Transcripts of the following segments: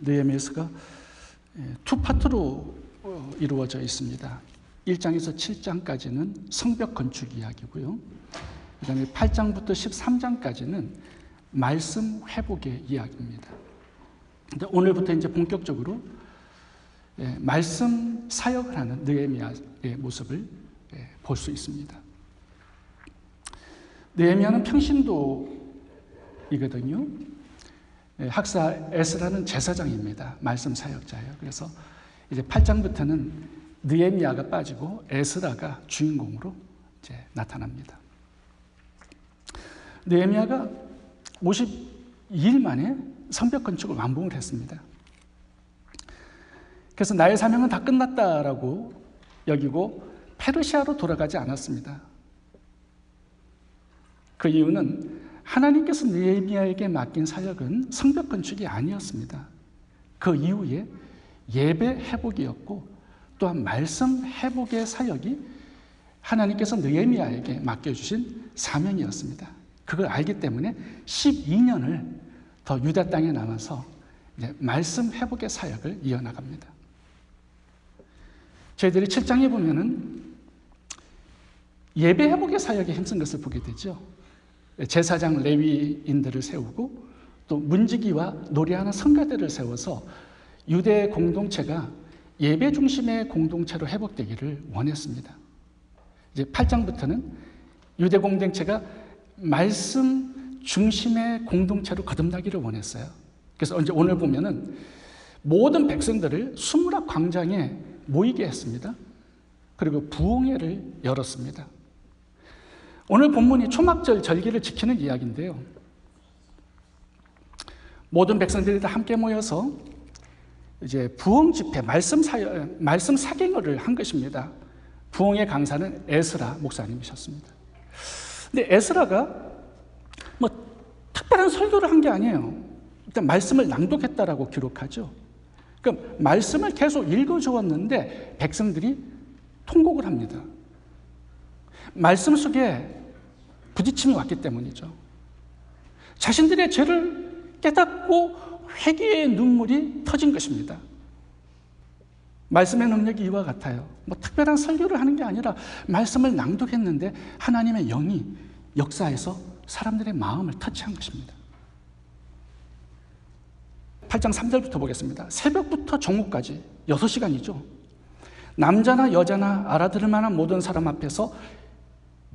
느헤미야서가 두 파트로 이루어져 있습니다. 1장에서 7장까지는 성벽 건축 이야기고요. 그 다음에 8장부터 13장까지는 말씀 회복의 이야기입니다. 근데 오늘부터 이제 본격적으로 말씀 사역을 하는 느헤미야의 모습을 볼 수 있습니다. 느헤미야는 평신도이거든요. 학사 에스라는 제사장입니다. 말씀 사역자예요. 그래서 이제 8장부터는 느헤미야가 빠지고 에스라가 주인공으로 이제 나타납니다. 느헤미야가 52일 만에 성벽 건축을 완공을 했습니다. 그래서 나의 사명은 다 끝났다라고 여기고 페르시아로 돌아가지 않았습니다. 그 이유는 하나님께서 느헤미야에게 맡긴 사역은 성벽 건축이 아니었습니다. 그 이후에 예배 회복이었고 또한 말씀 회복의 사역이 하나님께서 느헤미야에게 맡겨주신 사명이었습니다. 그걸 알기 때문에 12년을 더 유다 땅에 남아서 이제 말씀 회복의 사역을 이어나갑니다. 저희들이 7장에 보면은 예배 회복의 사역에 힘쓴 것을 보게 되죠. 제사장 레위인들을 세우고 또 문지기와 노래하는 성가대를 세워서 유대 공동체가 예배 중심의 공동체로 회복되기를 원했습니다. 이제 8장부터는 유대 공동체가 말씀 중심의 공동체로 거듭나기를 원했어요. 그래서 오늘 보면은 모든 백성들을 수무라 광장에 모이게 했습니다. 그리고 부흥회를 열었습니다. 오늘 본문이 초막절 절기를 지키는 이야기인데요. 모든 백성들이 다 함께 모여서 이제 부흥 집회, 말씀 사경을 한 것입니다. 부흥의 강사는 에스라 목사님이셨습니다. 근데 에스라가 뭐 특별한 설교를 한 게 아니에요. 일단 말씀을 낭독했다라고 기록하죠. 그럼 말씀을 계속 읽어주었는데 백성들이 통곡을 합니다. 말씀 속에 부딪힘이 왔기 때문이죠. 자신들의 죄를 깨닫고 회개의 눈물이 터진 것입니다. 말씀의 능력이 이와 같아요. 뭐 특별한 설교를 하는 게 아니라 말씀을 낭독했는데 하나님의 영이 역사해서 사람들의 마음을 터치한 것입니다. 8장 3절부터 보겠습니다. 새벽부터 정오까지 6시간이죠. 남자나 여자나 알아들을 만한 모든 사람 앞에서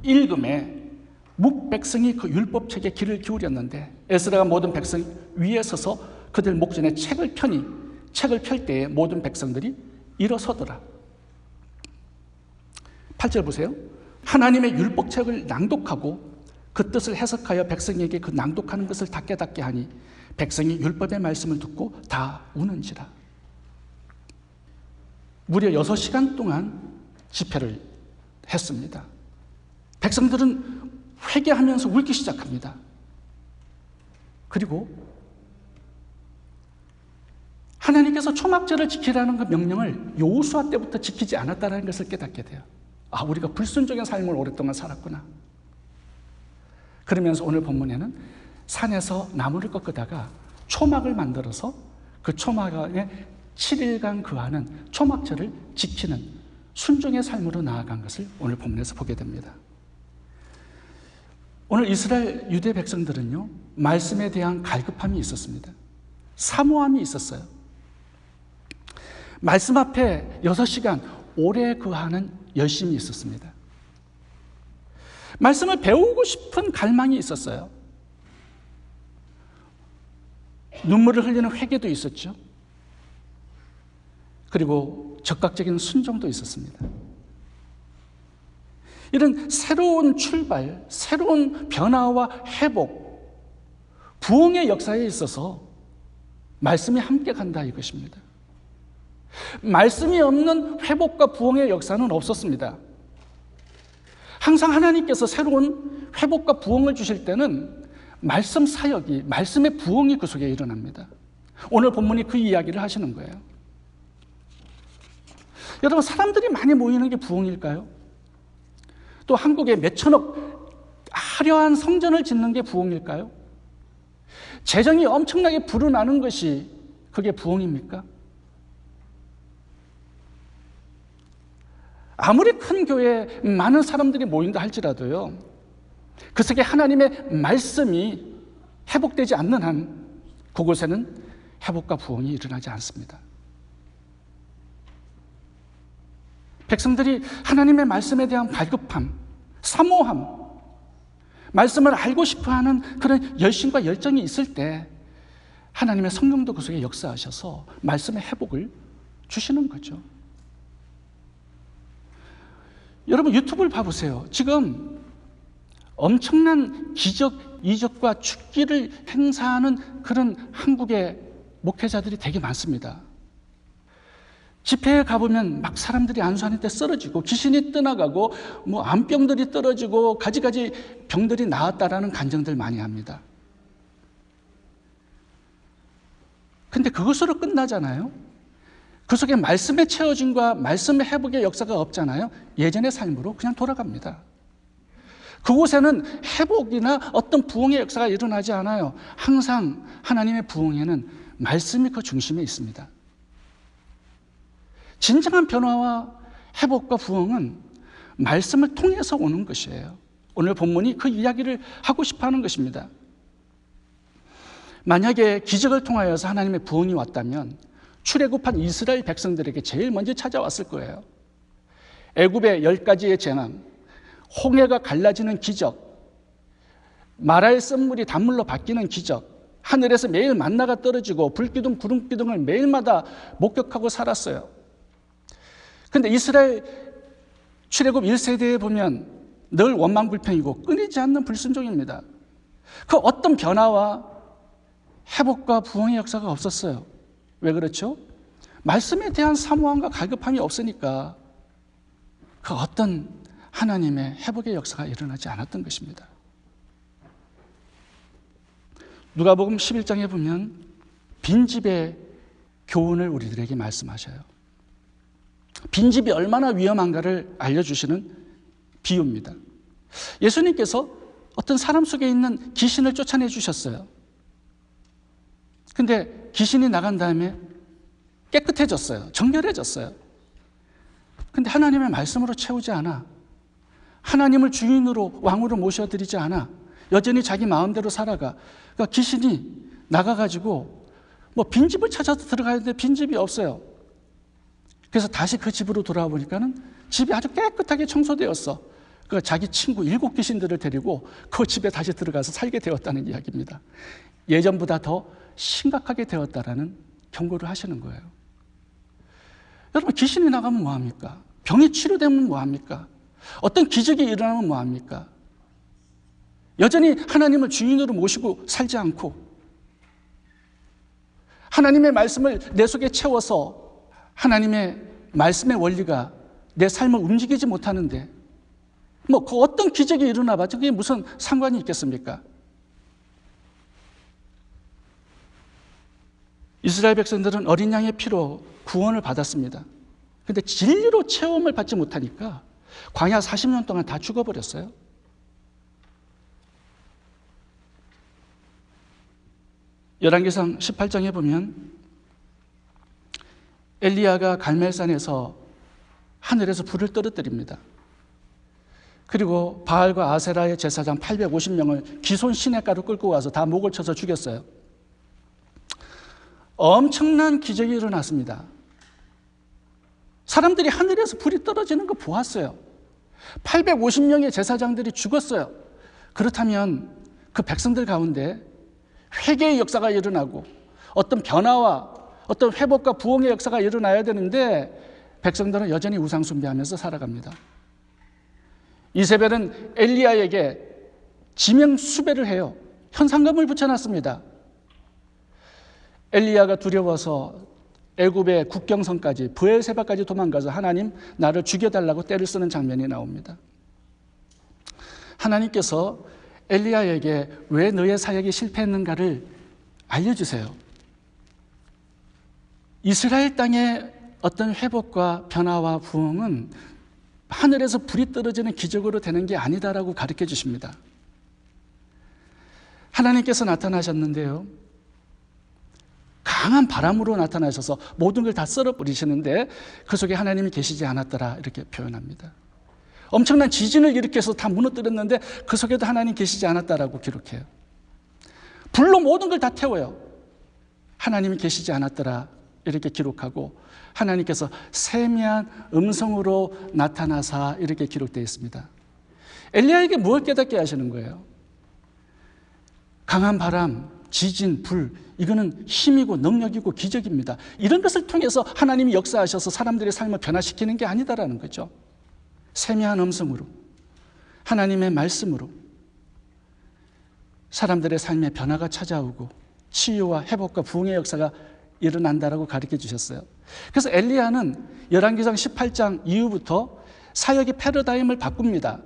읽음에 묵백성이 그 율법책에 귀를 기울였는데 에스라가 모든 백성 위에 서서 그들 목전에 책을 펼 때에 모든 백성들이 일어서더라. 8절 보세요. 하나님의 율법책을 낭독하고 그 뜻을 해석하여 백성에게 그 낭독하는 것을 다 깨닫게 하니 백성이 율법의 말씀을 듣고 다 우는지라. 무려 6시간 동안 집회를 했습니다. 백성들은 회개하면서 울기 시작합니다. 그리고 하나님께서 초막절을 지키라는 그 명령을 여호수아 때부터 지키지 않았다는 것을 깨닫게 돼요. 아, 우리가 불순종의 삶을 오랫동안 살았구나. 그러면서 오늘 본문에는 산에서 나무를 꺾다가 초막을 만들어서 그 초막에 7일간 거하는 초막절을 지키는 순종의 삶으로 나아간 것을 오늘 본문에서 보게 됩니다. 오늘 이스라엘 유대 백성들은요, 말씀에 대한 갈급함이 있었습니다. 사모함이 있었어요. 말씀 앞에 6시간 오래 거하는 열심이 있었습니다. 말씀을 배우고 싶은 갈망이 있었어요. 눈물을 흘리는 회개도 있었죠. 그리고 적극적인 순종도 있었습니다. 이런 새로운 출발, 새로운 변화와 회복, 부흥의 역사에 있어서 말씀이 함께 간다 이것입니다. 말씀이 없는 회복과 부흥의 역사는 없었습니다. 항상 하나님께서 새로운 회복과 부흥을 주실 때는 말씀 사역이, 말씀의 부흥이 그 속에 일어납니다. 오늘 본문이 그 이야기를 하시는 거예요. 여러분, 사람들이 많이 모이는 게 부흥일까요? 또 한국에 몇천억 화려한 성전을 짓는 게 부흥일까요? 재정이 엄청나게 불어나는 것이 그게 부흥입니까? 아무리 큰 교회에 많은 사람들이 모인다 할지라도요, 그 속에 하나님의 말씀이 회복되지 않는 한 그곳에는 회복과 부흥이 일어나지 않습니다. 백성들이 하나님의 말씀에 대한 갈급함, 사모함, 말씀을 알고 싶어하는 그런 열심과 열정이 있을 때 하나님의 성령도 그 속에 역사하셔서 말씀의 회복을 주시는 거죠. 여러분 유튜브를 봐보세요. 지금 엄청난 기적, 이적과 축기를 행사하는 그런 한국의 목회자들이 되게 많습니다. 집회에 가보면 막 사람들이 안수하는데 쓰러지고 귀신이 떠나가고 뭐 암병들이 떨어지고 가지가지 병들이 나았다라는 간증들 많이 합니다. 근데 그것으로 끝나잖아요. 그 속에 말씀의 채워짐과 말씀의 회복의 역사가 없잖아요. 예전의 삶으로 그냥 돌아갑니다. 그곳에는 회복이나 어떤 부흥의 역사가 일어나지 않아요. 항상 하나님의 부흥에는 말씀이 그 중심에 있습니다. 진정한 변화와 회복과 부흥은 말씀을 통해서 오는 것이에요. 오늘 본문이 그 이야기를 하고 싶어 하는 것입니다. 만약에 기적을 통하여서 하나님의 부흥이 왔다면 출애굽한 이스라엘 백성들에게 제일 먼저 찾아왔을 거예요. 애굽의 10가지의 재앙, 홍해가 갈라지는 기적, 마라의 쓴물이 단물로 바뀌는 기적, 하늘에서 매일 만나가 떨어지고 불기둥, 구름기둥을 매일마다 목격하고 살았어요. 그런데 이스라엘 출애굽 1세대에 보면 늘 원망불평이고 끊이지 않는 불순종입니다. 그 어떤 변화와 회복과 부흥의 역사가 없었어요. 왜 그렇죠? 말씀에 대한 사모함과 갈급함이 없으니까 그 어떤 하나님의 회복의 역사가 일어나지 않았던 것입니다. 누가복음 11장에 보면 빈집의 교훈을 우리들에게 말씀하셔요. 빈집이 얼마나 위험한가를 알려주시는 비유입니다. 예수님께서 어떤 사람 속에 있는 귀신을 쫓아내 주셨어요. 근데 귀신이 나간 다음에 깨끗해졌어요. 정결해졌어요. 근데 하나님의 말씀으로 채우지 않아. 하나님을 주인으로 왕으로 모셔드리지 않아. 여전히 자기 마음대로 살아가. 그러니까 귀신이 나가가지고 뭐 빈집을 찾아서 들어가는데 빈집이 없어요. 그래서 다시 그 집으로 돌아와 보니까는 집이 아주 깨끗하게 청소되었어. 그 자기 친구 7귀신들을 데리고 그 집에 다시 들어가서 살게 되었다는 이야기입니다. 예전보다 더 심각하게 되었다라는 경고를 하시는 거예요. 여러분 귀신이 나가면 뭐합니까? 병이 치료되면 뭐합니까? 어떤 기적이 일어나면 뭐합니까? 여전히 하나님을 주인으로 모시고 살지 않고 하나님의 말씀을 내 속에 채워서 하나님의 말씀의 원리가 내 삶을 움직이지 못하는데 뭐 그 어떤 기적이 일어나 봐도 그게 무슨 상관이 있겠습니까? 이스라엘 백성들은 어린 양의 피로 구원을 받았습니다. 그런데 진리로 체험을 받지 못하니까 광야 40년 동안 다 죽어버렸어요. 열왕기상 18장에 보면 엘리야가 갈멜산에서 하늘에서 불을 떨어뜨립니다. 그리고 바알과 아세라의 제사장 850명을 기손 시냇가로 끌고 와서 다 목을 쳐서 죽였어요. 엄청난 기적이 일어났습니다. 사람들이 하늘에서 불이 떨어지는 거 보았어요. 850명의 제사장들이 죽었어요. 그렇다면 그 백성들 가운데 회개의 역사가 일어나고 어떤 변화와 어떤 회복과 부흥의 역사가 일어나야 되는데 백성들은 여전히 우상 숭배하면서 살아갑니다. 이세벨은 엘리야에게 지명 수배를 해요. 현상금을 붙여놨습니다. 엘리야가 두려워서 애굽의 국경선까지 브엘세바까지 도망가서 하나님 나를 죽여달라고 떼를 쓰는 장면이 나옵니다. 하나님께서 엘리야에게 왜 너의 사역이 실패했는가를 알려주세요. 이스라엘 땅의 어떤 회복과 변화와 부흥은 하늘에서 불이 떨어지는 기적으로 되는 게 아니다라고 가르쳐 주십니다. 하나님께서 나타나셨는데요. 강한 바람으로 나타나셔서 모든 걸 다 썰어버리시는데 그 속에 하나님이 계시지 않았더라 이렇게 표현합니다. 엄청난 지진을 일으켜서 다 무너뜨렸는데 그 속에도 하나님 계시지 않았다라고 기록해요. 불로 모든 걸 다 태워요. 하나님이 계시지 않았더라 이렇게 기록하고 하나님께서 세미한 음성으로 나타나사 이렇게 기록되어 있습니다. 엘리야에게 무엇을 깨닫게 하시는 거예요? 강한 바람, 지진, 불, 이거는 힘이고 능력이고 기적입니다. 이런 것을 통해서 하나님이 역사하셔서 사람들의 삶을 변화시키는 게 아니다라는 거죠. 세미한 음성으로, 하나님의 말씀으로 사람들의 삶에 변화가 찾아오고 치유와 회복과 부흥의 역사가 일어난다라고 가르쳐 주셨어요. 그래서 엘리야는 열왕기상 18장 이후부터 사역의 패러다임을 바꿉니다.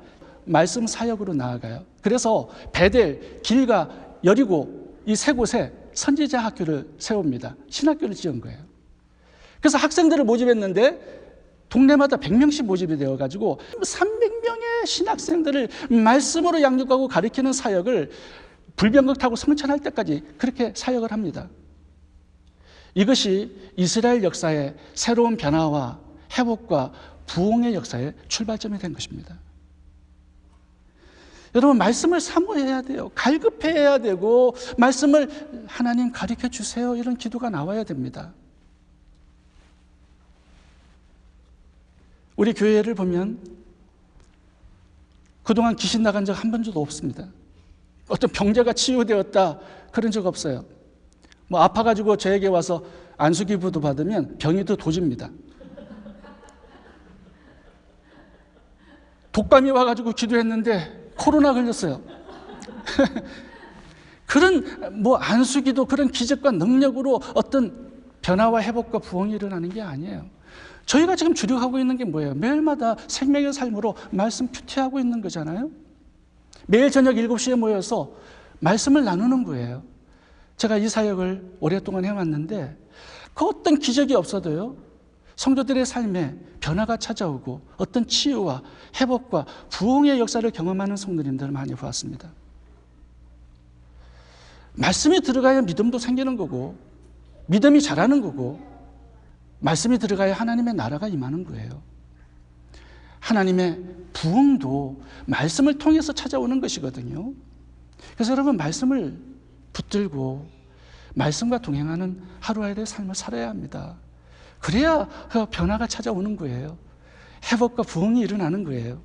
말씀 사역으로 나아가요. 그래서 베델, 길가, 여리고 이 세 곳에 선지자 학교를 세웁니다. 신학교를 지은 거예요. 그래서 학생들을 모집했는데 동네마다 100명씩 모집이 되어가지고 300명의 신학생들을 말씀으로 양육하고 가르치는 사역을 불병극 타고 성천할 때까지 그렇게 사역을 합니다. 이것이 이스라엘 역사의 새로운 변화와 회복과 부흥의 역사의 출발점이 된 것입니다. 여러분, 말씀을 사모해야 돼요. 갈급해야 되고 말씀을 하나님 가르쳐 주세요 이런 기도가 나와야 됩니다. 우리 교회를 보면 그동안 귀신 나간 적 한 번도 없습니다. 어떤 병자가 치유되었다 그런 적 없어요. 뭐 아파가지고 저에게 와서 안수기부도 받으면 병이 더 도집니다. 독감이 와가지고 기도했는데 코로나 걸렸어요. 그런 뭐 안수기도 그런 기적과 능력으로 어떤 변화와 회복과 부흥이 일어나는 게 아니에요. 저희가 지금 주력하고 있는 게 뭐예요? 매일마다 생명의 삶으로 말씀 큐티하고 있는 거잖아요. 매일 저녁 7시에 모여서 말씀을 나누는 거예요. 제가 이 사역을 오랫동안 해왔는데 그 어떤 기적이 없어도요, 성도들의 삶에 변화가 찾아오고 어떤 치유와 회복과 부흥의 역사를 경험하는 성도님들을 많이 보았습니다. 말씀이 들어가야 믿음도 생기는 거고 믿음이 자라는 거고 말씀이 들어가야 하나님의 나라가 임하는 거예요. 하나님의 부흥도 말씀을 통해서 찾아오는 것이거든요. 그래서 여러분, 말씀을 붙들고 말씀과 동행하는 하루하루의 삶을 살아야 합니다. 그래야 변화가 찾아오는 거예요. 회복과 부흥이 일어나는 거예요.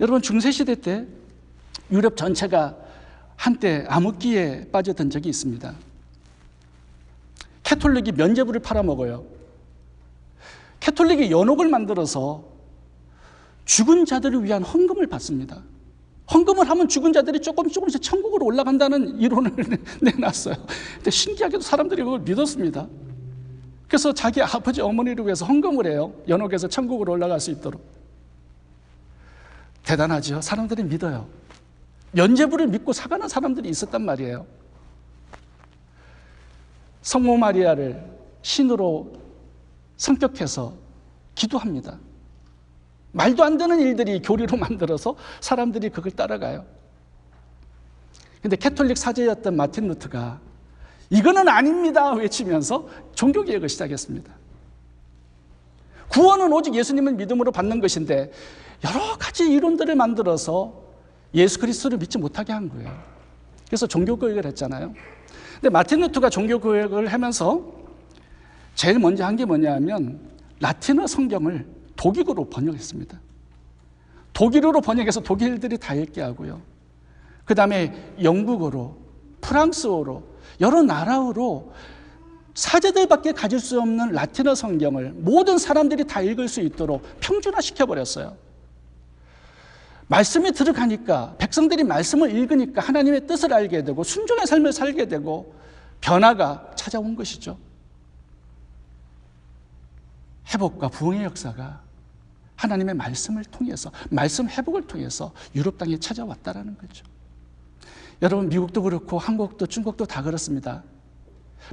여러분, 중세시대 때 유럽 전체가 한때 암흑기에 빠졌던 적이 있습니다. 캐톨릭이 면죄부를 팔아먹어요. 캐톨릭이 연옥을 만들어서 죽은 자들을 위한 헌금을 받습니다. 헌금을 하면 죽은 자들이 조금씩 천국으로 올라간다는 이론을 내놨어요. 근데 신기하게도 사람들이 그걸 믿었습니다. 그래서 자기 아버지 어머니를 위해서 헌금을 해요. 연옥에서 천국으로 올라갈 수 있도록. 대단하죠. 사람들이 믿어요. 면죄부를 믿고 사가는 사람들이 있었단 말이에요. 성모 마리아를 신으로 성격해서 기도합니다. 말도 안 되는 일들이 교리로 만들어서 사람들이 그걸 따라가요. 그런데 캐톨릭 사제였던 마틴 루터가 이거는 아닙니다 외치면서 종교개혁을 시작했습니다. 구원은 오직 예수님을 믿음으로 받는 것인데 여러 가지 이론들을 만들어서 예수 그리스도를 믿지 못하게 한 거예요. 그래서 종교개혁을 했잖아요. 근데 마틴 루터가 종교개혁을 하면서 제일 먼저 한 게 뭐냐면 라틴어 성경을 독일어로 번역했습니다. 독일어로 번역해서 독일들이 다 읽게 하고요. 그 다음에 영국어로, 프랑스어로, 여러 나라어로 사제들밖에 가질 수 없는 라틴어 성경을 모든 사람들이 다 읽을 수 있도록 평준화시켜버렸어요. 말씀이 들어가니까, 백성들이 말씀을 읽으니까 하나님의 뜻을 알게 되고 순종의 삶을 살게 되고 변화가 찾아온 것이죠. 회복과 부흥의 역사가 하나님의 말씀을 통해서, 말씀 회복을 통해서 유럽 땅에 찾아왔다라는 거죠. 여러분, 미국도 그렇고 한국도 중국도 다 그렇습니다.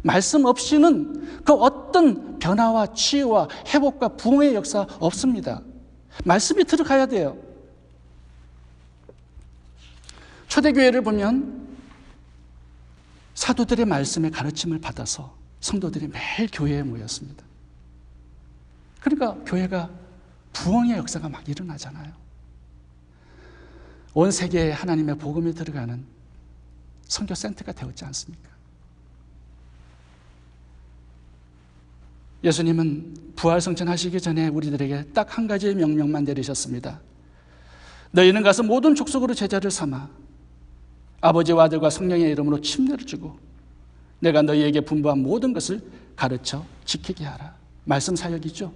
말씀 없이는 그 어떤 변화와 치유와 회복과 부흥의 역사 없습니다. 말씀이 들어가야 돼요. 초대교회를 보면 사도들의 말씀에 가르침을 받아서 성도들이 매일 교회에 모였습니다. 그러니까 교회가 부흥의 역사가 막 일어나잖아요. 온 세계에 하나님의 복음이 들어가는 선교 센터가 되었지 않습니까? 예수님은 부활승천하시기 전에 우리들에게 딱 한 가지의 명령만 내리셨습니다. 너희는 가서 모든 족속으로 제자를 삼아 아버지와 아들과 성령의 이름으로 침례를 주고 내가 너희에게 분부한 모든 것을 가르쳐 지키게 하라. 말씀 사역이죠.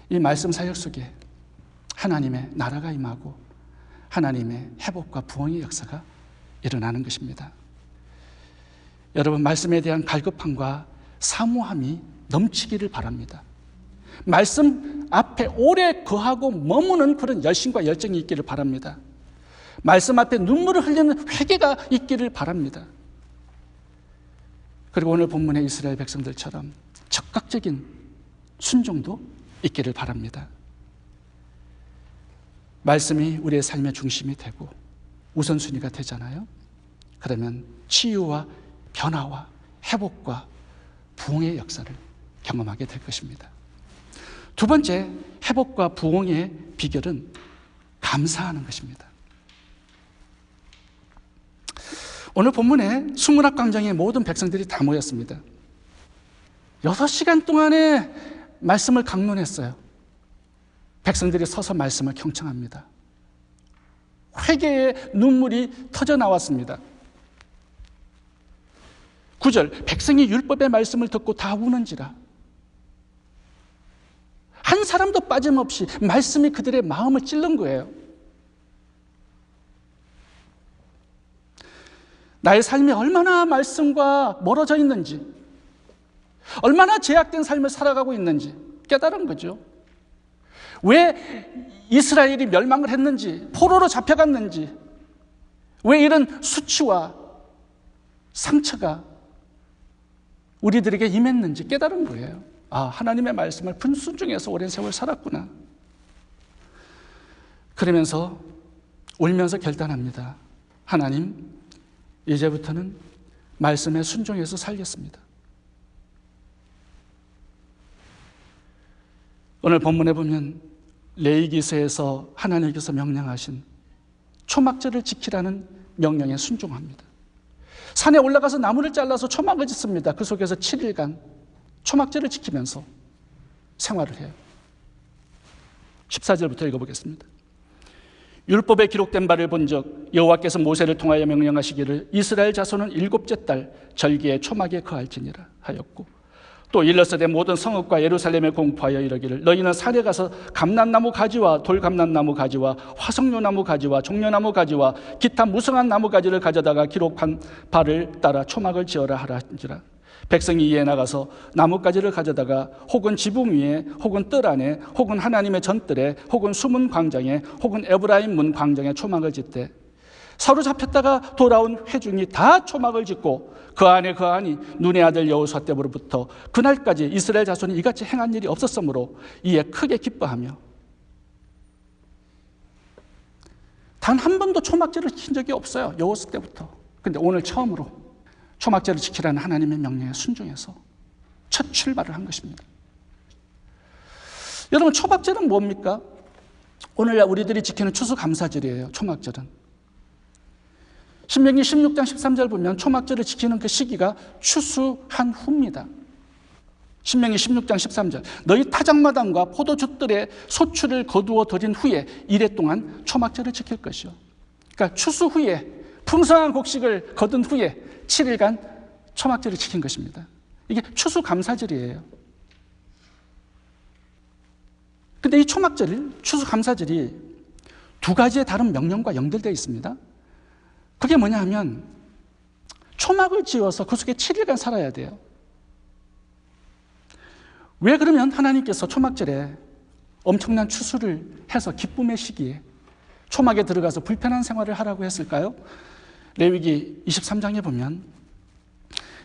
이 말씀 사역 속에 하나님의 나라가 임하고 하나님의 회복과 부흥의 역사가 일어나는 것입니다. 여러분, 말씀에 대한 갈급함과 사모함이 넘치기를 바랍니다. 말씀 앞에 오래 거하고 머무는 그런 열심과 열정이 있기를 바랍니다. 말씀 앞에 눈물을 흘리는 회개가 있기를 바랍니다. 그리고 오늘 본문의 이스라엘 백성들처럼 적극적인 순종도 있기를 바랍니다. 말씀이 우리의 삶의 중심이 되고 우선순위가 되잖아요. 그러면 치유와 변화와 회복과 부흥의 역사를 경험하게 될 것입니다. 두 번째, 회복과 부흥의 비결은 감사하는 것입니다. 오늘 본문에 수문학 광장에 모든 백성들이 다 모였습니다. 6시간 동안에 말씀을 강론했어요. 백성들이 서서 말씀을 경청합니다. 회개의 눈물이 터져 나왔습니다. 9절, 백성이 율법의 말씀을 듣고 다 우는지라. 한 사람도 빠짐없이 말씀이 그들의 마음을 찔른 거예요. 나의 삶이 얼마나 말씀과 멀어져 있는지, 얼마나 제약된 삶을 살아가고 있는지 깨달은 거죠. 왜 이스라엘이 멸망을 했는지, 포로로 잡혀갔는지, 왜 이런 수치와 상처가 우리들에게 임했는지 깨달은 거예요. 아, 하나님의 말씀을 분순종해서 오랜 세월 살았구나. 그러면서 울면서 결단합니다. 하나님, 이제부터는 말씀에 순종해서 살겠습니다. 오늘 본문에 보면 레위기서에서 하나님께서 명령하신 초막절을 지키라는 명령에 순종합니다. 산에 올라가서 나무를 잘라서 초막을 짓습니다. 그 속에서 7일간 초막절을 지키면서 생활을 해요. 14절부터 읽어보겠습니다. 율법에 기록된 바를 본 적 여호와께서 모세를 통하여 명령하시기를 이스라엘 자손은 7째 달 절기에 초막에 거할지니라 하였고, 또 일러스되 모든 성읍과 예루살렘에 공포하여 이르기를 너희는 산에 가서 감람나무 가지와 돌감람나무 가지와 화석류나무 가지와 종려나무 가지와 기타 무성한 나무 가지를 가져다가 기록한 바를 따라 초막을 지어라 하라는지라. 백성이 이에 나가서 나뭇가지를 가져다가 혹은 지붕 위에 혹은 뜰 안에 혹은 하나님의 전뜰에 혹은 수문 광장에 혹은 에브라임 문 광장에 초막을 짓되, 사로잡혔다가 돌아온 회중이 다 초막을 짓고 그 안에 거하니 눈의 아들 여호수아 때부터 그날까지 이스라엘 자손이 이같이 행한 일이 없었으므로 이에 크게 기뻐하며, 단 한 번도 초막절을 지킨 적이 없어요. 여호수아 때부터. 근데 오늘 처음으로 초막절을 지키라는 하나님의 명령에 순종해서 첫 출발을 한 것입니다. 여러분, 초막절은 뭡니까? 오늘날 우리들이 지키는 추수감사절이에요. 초막절은 신명기 16장 13절 보면 초막절을 지키는 그 시기가 추수한 후입니다. 신명기 16장 13절, 너희 타작마당과 포도주들의 소출을 거두어 들인 후에 이래 동안 초막절을 지킬 것이요. 그러니까 추수 후에 풍성한 곡식을 거둔 후에 7일간 초막절을 지킨 것입니다. 이게 추수감사절이에요. 근데 이 초막절, 추수감사절이 두 가지의 다른 명령과 연결되어 있습니다. 그게 뭐냐 하면 초막을 지어서 그 속에 7일간 살아야 돼요. 왜 그러면 하나님께서 초막절에 엄청난 추수를 해서 기쁨의 시기에 초막에 들어가서 불편한 생활을 하라고 했을까요? 레위기 23장에 보면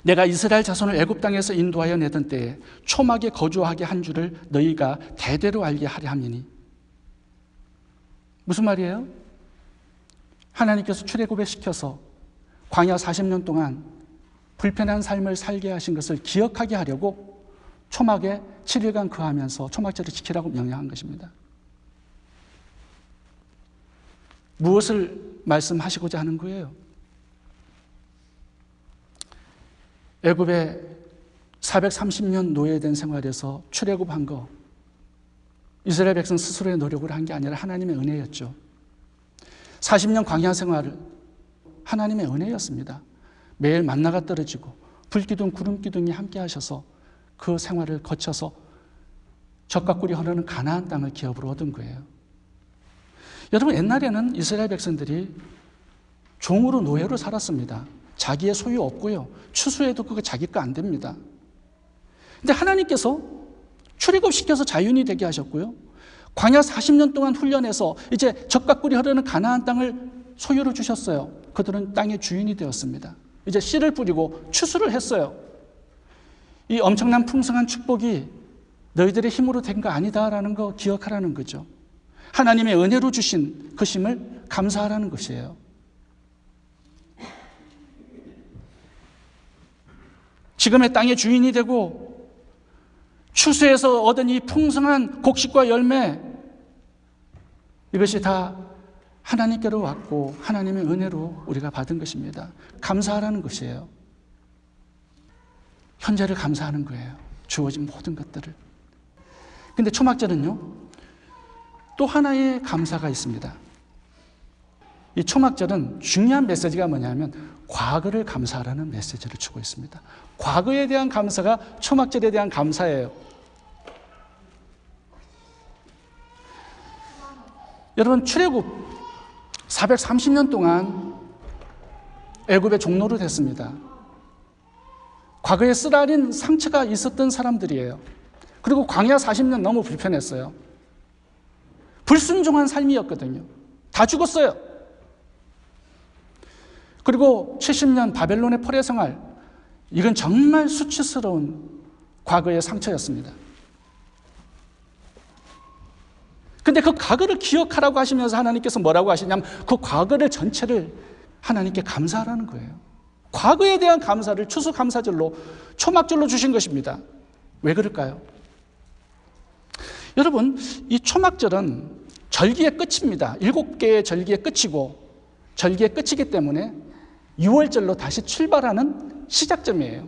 내가 이스라엘 자손을 애굽 땅에서 인도하여 내던 때에 초막에 거주하게 한 줄을 너희가 대대로 알게 하려 함이니. 무슨 말이에요? 하나님께서 출애굽에 시켜서 광야 40년 동안 불편한 삶을 살게 하신 것을 기억하게 하려고 초막에 7일간 거하면서 초막절을 지키라고 명령한 것입니다. 무엇을 말씀하시고자 하는 거예요? 애굽의 430년 노예된 생활에서 출애굽한 거, 이스라엘 백성 스스로의 노력으로 한 게 아니라 하나님의 은혜였죠. 40년 광야 생활을 하나님의 은혜였습니다. 매일 만나가 떨어지고 불기둥 구름기둥이 함께 하셔서 그 생활을 거쳐서 젖과 꿀이 흐르는 가나안 땅을 기업으로 얻은 거예요. 여러분, 옛날에는 이스라엘 백성들이 종으로 노예로 살았습니다. 자기의 소유 없고요, 추수해도 그거 자기 거 안 됩니다. 근데 하나님께서 출애굽시켜서 자유인이 되게 하셨고요, 광야 40년 동안 훈련해서 이제 젖과 꿀이 흐르는 가나안 땅을 소유로 주셨어요. 그들은 땅의 주인이 되었습니다. 이제 씨를 뿌리고 추수를 했어요. 이 엄청난 풍성한 축복이 너희들의 힘으로 된 거 아니다라는 거 기억하라는 거죠. 하나님의 은혜로 주신 그 힘을 감사하라는 것이에요. 지금의 땅의 주인이 되고 추수해서 얻은 이 풍성한 곡식과 열매, 이것이 다 하나님께로 왔고 하나님의 은혜로 우리가 받은 것입니다. 감사하라는 것이에요. 현재를 감사하는 거예요. 주어진 모든 것들을. 근데 초막절은요, 또 하나의 감사가 있습니다. 이 초막절은 중요한 메시지가 뭐냐면 과거를 감사하라는 메시지를 주고 있습니다. 과거에 대한 감사가 초막절에 대한 감사예요. 여러분, 출애굽 430년 동안 애굽의 종로로 됐습니다. 과거에 쓰라린 상처가 있었던 사람들이에요. 그리고 광야 40년 너무 불편했어요. 불순종한 삶이었거든요. 다 죽었어요. 그리고 70년 바벨론의 포로 생활, 이건 정말 수치스러운 과거의 상처였습니다. 근데 그 과거를 기억하라고 하시면서 하나님께서 뭐라고 하시냐면 그 과거를 전체를 하나님께 감사하라는 거예요. 과거에 대한 감사를 추수감사절로, 초막절로 주신 것입니다. 왜 그럴까요? 여러분, 이 초막절은 절기의 끝입니다. 7개의 절기의 끝이고 절기의 끝이기 때문에 6월절로 다시 출발하는 시작점이에요.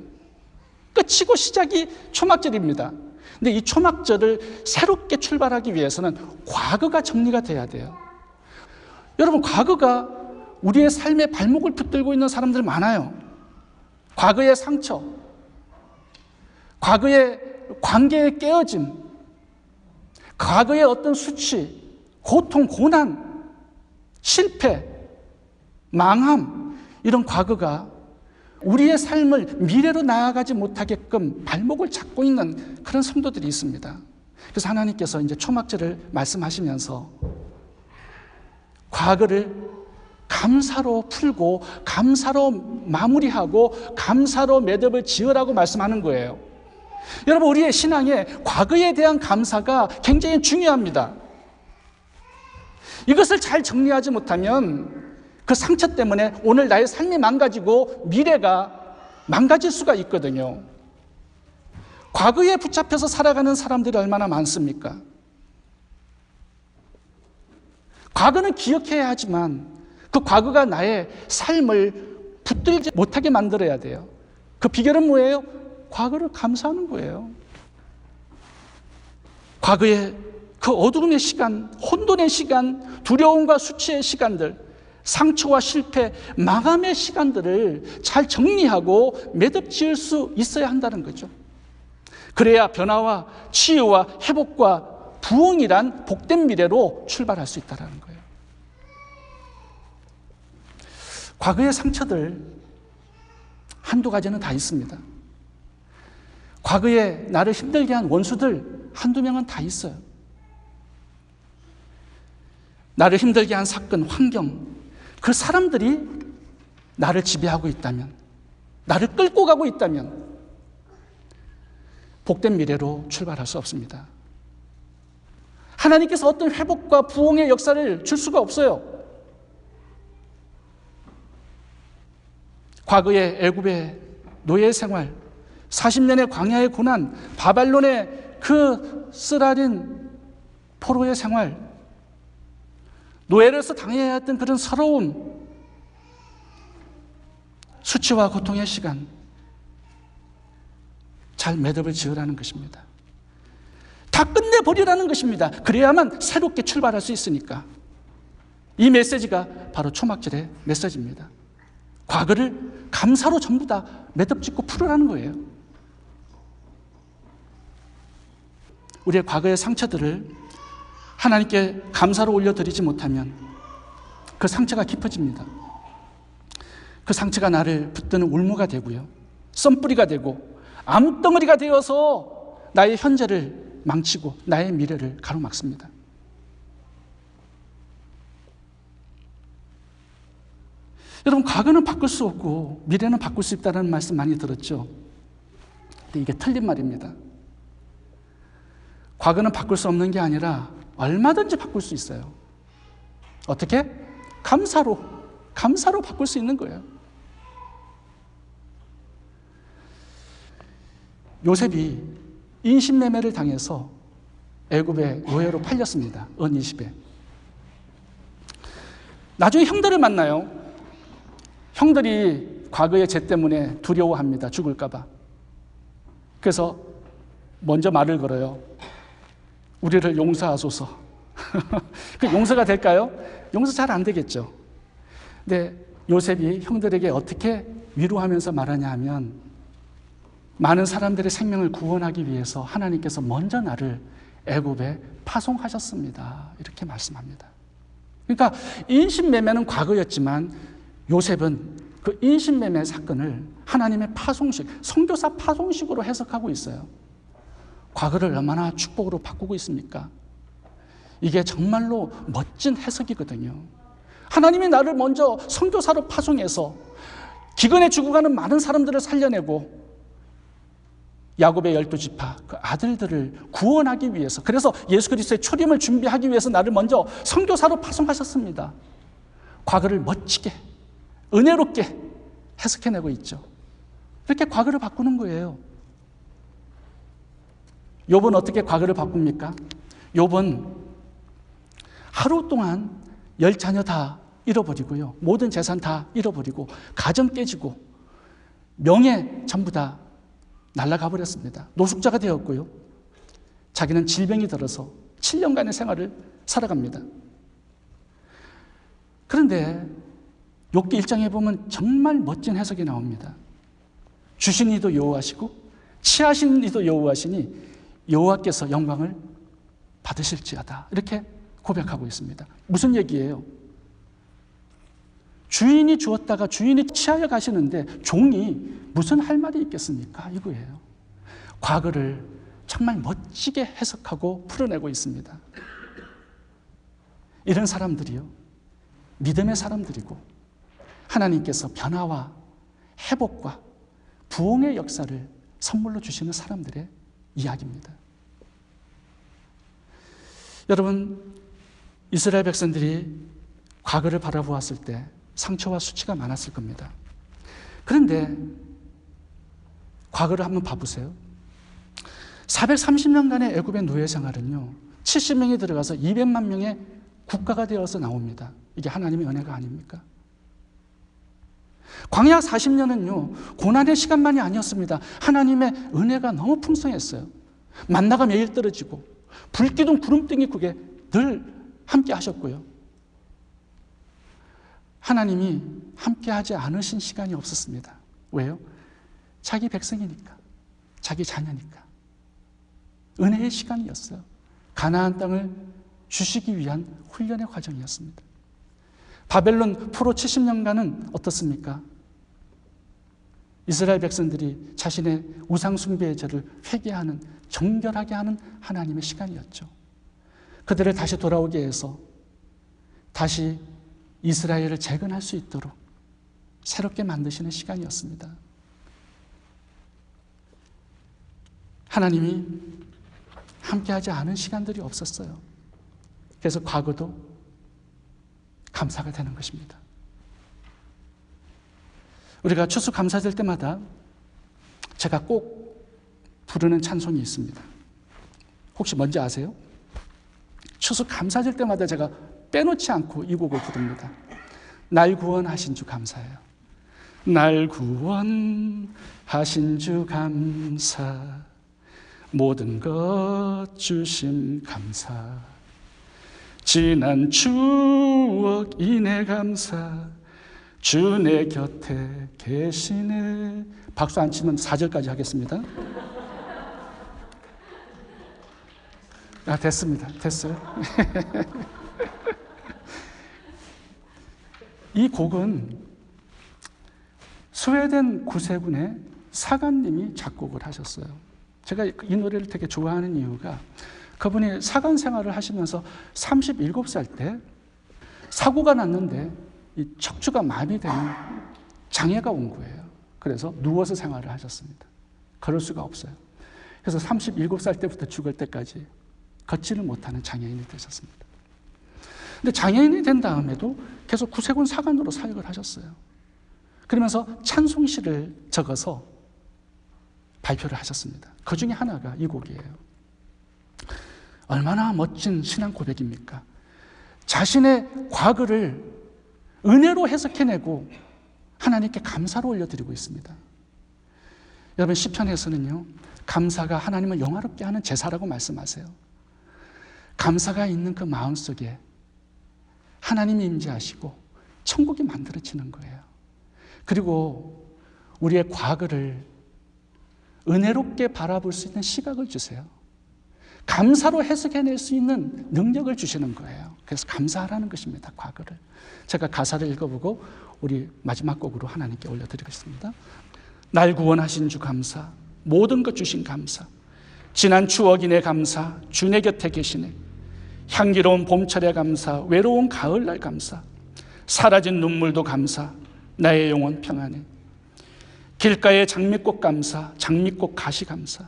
끝이고 시작이 초막절입니다. 근데 이 초막절을 새롭게 출발하기 위해서는 과거가 정리가 돼야 돼요. 여러분, 과거가 우리의 삶의 발목을 붙들고 있는 사람들 많아요. 과거의 상처, 과거의 관계의 깨어짐, 과거의 어떤 수치, 고통, 고난, 실패, 망함, 이런 과거가 우리의 삶을 미래로 나아가지 못하게끔 발목을 잡고 있는 그런 성도들이 있습니다. 그래서 하나님께서 이제 초막절을 말씀하시면서 과거를 감사로 풀고 감사로 마무리하고 감사로 매듭을 지으라고 말씀하는 거예요. 여러분, 우리의 신앙에 과거에 대한 감사가 굉장히 중요합니다. 이것을 잘 정리하지 못하면 그 상처 때문에 오늘 나의 삶이 망가지고 미래가 망가질 수가 있거든요. 과거에 붙잡혀서 살아가는 사람들이 얼마나 많습니까? 과거는 기억해야 하지만 그 과거가 나의 삶을 붙들지 못하게 만들어야 돼요. 그 비결은 뭐예요? 과거를 감사하는 거예요. 과거의 그 어두움의 시간, 혼돈의 시간, 두려움과 수치의 시간들, 상처와 실패, 마감의 시간들을 잘 정리하고 매듭 지을 수 있어야 한다는 거죠. 그래야 변화와 치유와 회복과 부흥이란 복된 미래로 출발할 수 있다는 거예요. 과거의 상처들 한두 가지는 다 있습니다. 과거에 나를 힘들게 한 원수들 한두 명은 다 있어요. 나를 힘들게 한 사건, 환경, 그 사람들이 나를 지배하고 있다면, 나를 끌고 가고 있다면 복된 미래로 출발할 수 없습니다. 하나님께서 어떤 회복과 부흥의 역사를 줄 수가 없어요. 과거에 애굽의 노예 생활, 40년의 광야의 고난, 바벨론의 그 쓰라린 포로의 생활, 노예로서 당해야 했던 그런 서러움, 수치와 고통의 시간, 잘 매듭을 지으라는 것입니다. 다 끝내버리라는 것입니다. 그래야만 새롭게 출발할 수 있으니까. 이 메시지가 바로 초막절의 메시지입니다. 과거를 감사로 전부 다 매듭짓고 풀으라는 거예요. 우리의 과거의 상처들을 하나님께 감사로 올려드리지 못하면 그 상처가 깊어집니다. 그 상처가 나를 붙드는 울무가 되고요, 썬뿌리가 되고 암덩어리가 되어서 나의 현재를 망치고 나의 미래를 가로막습니다. 여러분, 과거는 바꿀 수 없고 미래는 바꿀 수 있다는 말씀 많이 들었죠? 근데 이게 틀린 말입니다. 과거는 바꿀 수 없는 게 아니라 얼마든지 바꿀 수 있어요. 어떻게? 감사로 바꿀 수 있는 거예요. 요셉이 인신매매를 당해서 애굽의 노예로 팔렸습니다. 은 20에. 나중에 형들을 만나요. 형들이 과거의 죄 때문에 두려워합니다. 죽을까 봐. 그래서 먼저 말을 걸어요. 우리를 용서하소서. 그 용서가 될까요? 용서 잘 안 되겠죠. 근데 요셉이 형들에게 어떻게 위로하면서 말하냐 하면, 많은 사람들의 생명을 구원하기 위해서 하나님께서 먼저 나를 애굽에 파송하셨습니다. 이렇게 말씀합니다. 그러니까 인신매매는 과거였지만 요셉은 그 인신매매 사건을 하나님의 파송식, 선교사 파송식으로 해석하고 있어요. 과거를 얼마나 축복으로 바꾸고 있습니까? 이게 정말로 멋진 해석이거든요. 하나님이 나를 먼저 선교사로 파송해서 기근에 죽어가는 많은 사람들을 살려내고 야곱의 12지파 그 아들들을 구원하기 위해서, 그래서 예수 그리스도의 초림을 준비하기 위해서 나를 먼저 선교사로 파송하셨습니다. 과거를 멋지게 은혜롭게 해석해내고 있죠. 이렇게 과거를 바꾸는 거예요. 욥은 어떻게 과거를 바꿉니까? 욥은 하루 동안 10자녀 다 잃어버리고요, 모든 재산 다 잃어버리고 가정 깨지고 명예 전부 다 날아가 버렸습니다. 노숙자가 되었고요, 자기는 질병이 들어서 7년간의 생활을 살아갑니다. 그런데 욥기 1장에 보면 정말 멋진 해석이 나옵니다. 주신 이도 여호와시고 취하신 이도 여호와시니 여호와께서 영광을 받으실지어다, 이렇게 고백하고 있습니다. 무슨 얘기예요? 주인이 주었다가 주인이 취하여 가시는데 종이 무슨 할 말이 있겠습니까? 이거예요. 과거를 정말 멋지게 해석하고 풀어내고 있습니다. 이런 사람들이요, 믿음의 사람들이고 하나님께서 변화와 회복과 부흥의 역사를 선물로 주시는 사람들의 이야기입니다. 여러분, 이스라엘 백성들이 과거를 바라보았을 때 상처와 수치가 많았을 겁니다. 그런데 과거를 한번 봐보세요. 430년간의 애굽의 노예 생활은요, 70명이 들어가서 200만 명의 국가가 되어서 나옵니다. 이게 하나님의 은혜가 아닙니까? 광야 40년은요, 고난의 시간만이 아니었습니다. 하나님의 은혜가 너무 풍성했어요. 만나가 매일 떨어지고 불기둥 구름등이 그게 늘 함께 하셨고요, 하나님이 함께 하지 않으신 시간이 없었습니다. 왜요? 자기 백성이니까, 자기 자녀니까. 은혜의 시간이었어요. 가나안 땅을 주시기 위한 훈련의 과정이었습니다. 바벨론 포로 70년간은 어떻습니까? 이스라엘 백성들이 자신의 우상 숭배의 죄를 회개하는, 정결하게 하는 하나님의 시간이었죠. 그들을 다시 돌아오게 해서 다시 이스라엘을 재건할 수 있도록 새롭게 만드시는 시간이었습니다. 하나님이 함께하지 않은 시간들이 없었어요. 그래서 과거도 감사가 되는 것입니다. 우리가 추수감사절 때마다 제가 꼭 부르는 찬송이 있습니다. 혹시 뭔지 아세요? 추수 감사절 때마다 제가 빼놓지 않고 이 곡을 부릅니다. 날 구원하신 주 감사해요. 날 구원하신 주 감사, 모든 것 주심 감사, 지난 추억 인해 감사, 주 내 곁에 계시네. 박수 안 치면 4절까지 하겠습니다. 됐습니다. 됐어요. 이 곡은 스웨덴 구세군의 사관님이 작곡을 하셨어요. 제가 이 노래를 되게 좋아하는 이유가 그분이 사관 생활을 하시면서 37살 때 사고가 났는데 이 척추가 마비되는 장애가 온 거예요. 그래서 누워서 생활을 하셨습니다. 걸을 수가 없어요. 그래서 37살 때부터 죽을 때까지 걷지를 못하는 장애인이 되셨습니다. 근데 장애인이 된 다음에도 계속 구세군 사관으로 사역을 하셨어요. 그러면서 찬송시를 적어서 발표를 하셨습니다. 그 중에 하나가 이 곡이에요. 얼마나 멋진 신앙 고백입니까? 자신의 과거를 은혜로 해석해내고 하나님께 감사로 올려드리고 있습니다. 여러분, 시편에서는요, 감사가 하나님을 영화롭게 하는 제사라고 말씀하세요. 감사가 있는 그 마음속에 하나님이 임재하시고 천국이 만들어지는 거예요. 그리고 우리의 과거를 은혜롭게 바라볼 수 있는 시각을 주세요. 감사로 해석해낼 수 있는 능력을 주시는 거예요. 그래서 감사하라는 것입니다, 과거를. 제가 가사를 읽어보고 우리 마지막 곡으로 하나님께 올려드리겠습니다. 날 구원하신 주 감사, 모든 것 주신 감사, 지난 추억이네 감사, 주 내 곁에 계시네, 향기로운 봄철의 감사, 외로운 가을날 감사, 사라진 눈물도 감사, 나의 영혼 평안해, 길가의 장미꽃 감사, 장미꽃 가시 감사,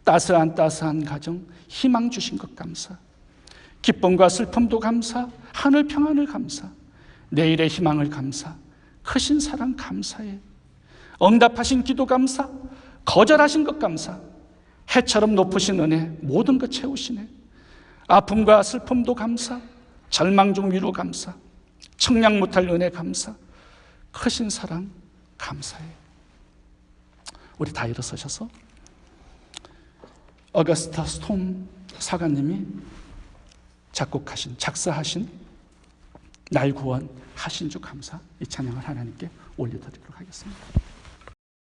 따스한 가정 희망 주신 것 감사, 기쁨과 슬픔도 감사, 하늘 평안을 감사, 내일의 희망을 감사, 크신 사랑 감사해, 응답하신 기도 감사, 거절하신 것 감사, 해처럼 높으신 은혜 모든 것 채우시네, 아픔과 슬픔도 감사, 절망 중 위로 감사, 청량 못할 은혜 감사, 크신 사랑 감사해. 우리 다 일어서셔서 어거스타 스톰 사관님이 작곡하신, 작사하신 날 구원하신 주 감사, 이 찬양을 하나님께 올려드리도록 하겠습니다.